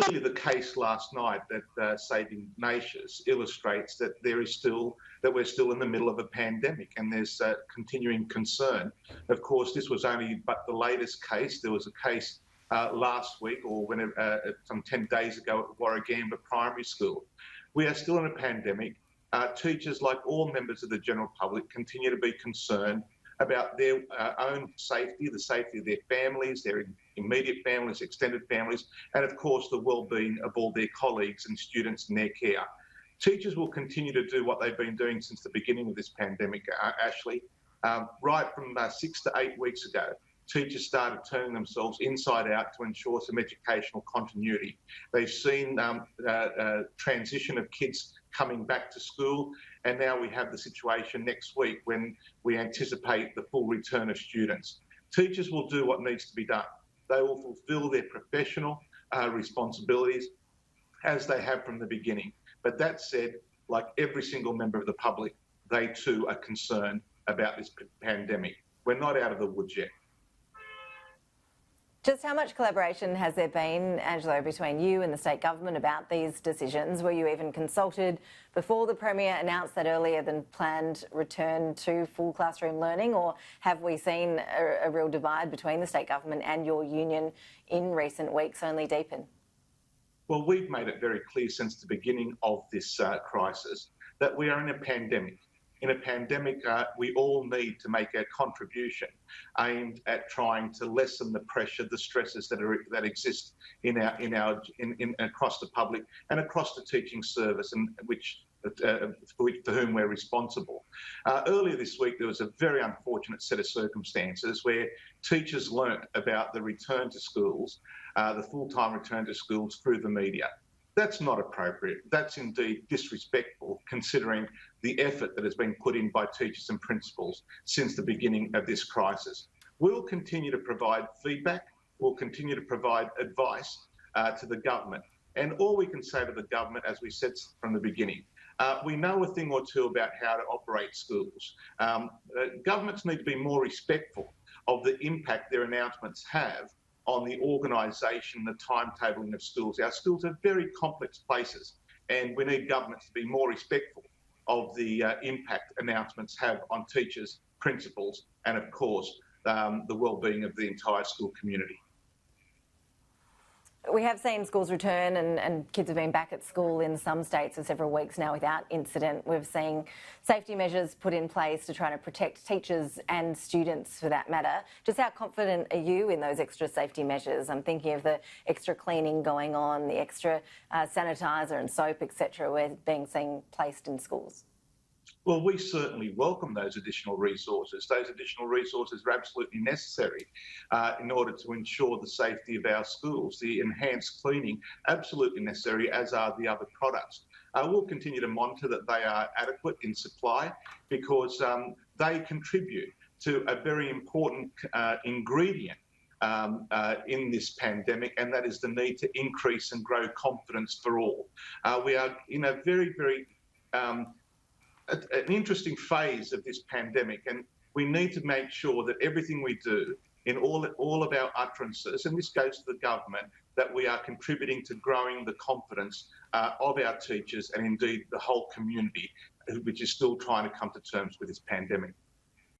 clearly the case last night that St Ignatius illustrates that we're still in the middle of a pandemic, and there's continuing concern. Of course, this was only but the latest case. There was a case last week, or some 10 days ago, at Warragamba Primary School. We are still in a pandemic. Teachers, like all members of the general public, continue to be concerned about their own safety, the safety of their families, their immediate families, extended families, and of course the well-being of all their colleagues and students in their care. Teachers will continue to do what they've been doing since the beginning of this pandemic, Ashley. Right from 6 to 8 weeks ago, teachers started turning themselves inside out to ensure some educational continuity. They've seen transition of kids coming back to school, and now we have the situation next week when we anticipate the full return of students. Teachers will do what needs to be done. They will fulfil their professional responsibilities as they have from the beginning. But that said, like every single member of the public, they too are concerned about this pandemic. We're not out of the woods yet. Just how much collaboration has there been, Angelo, between you and the state government about these decisions? Were you even consulted before the Premier announced that earlier than planned return to full classroom learning, or have we seen a real divide between the state government and your union in recent weeks only deepen? Well, we've made it very clear since the beginning of this crisis that we are in a pandemic. In a pandemic, we all need to make a contribution aimed at trying to lessen the pressure, the stresses that exist across the public and across the teaching service, and for whom we're responsible. Earlier this week, there was a very unfortunate set of circumstances where teachers learnt about the return to schools, the full-time return to schools, through the media. That's not appropriate. That's indeed disrespectful, considering the effort that has been put in by teachers and principals since the beginning of this crisis. We'll continue to provide feedback. We'll continue to provide advice to the government. And all we can say to the government, as we said from the beginning, we know a thing or two about how to operate schools. Governments need to be more respectful of the impact their announcements have on the organisation, the timetabling of schools. Our schools are very complex places, and we need governments to be more respectful of the impact announcements have on teachers, principals, and of course, the well-being of the entire school community. We have seen schools return and kids have been back at school in some states for several weeks now without incident. We've seen safety measures put in place to try to protect teachers and students for that matter. Just how confident are you in those extra safety measures? I'm thinking of the extra cleaning going on, the extra sanitiser and soap, etc., we're seeing placed in schools. Well, we certainly welcome those additional resources. Those additional resources are absolutely necessary in order to ensure the safety of our schools. The enhanced cleaning, absolutely necessary, as are the other products. We'll continue to monitor that they are adequate in supply, because they contribute to a very important ingredient in this pandemic, and that is the need to increase and grow confidence for all. We are in a very, very an interesting phase of this pandemic, and we need to make sure that everything we do in all of our utterances, and this goes to the government, that we are contributing to growing the confidence of our teachers and indeed the whole community, which is still trying to come to terms with this pandemic.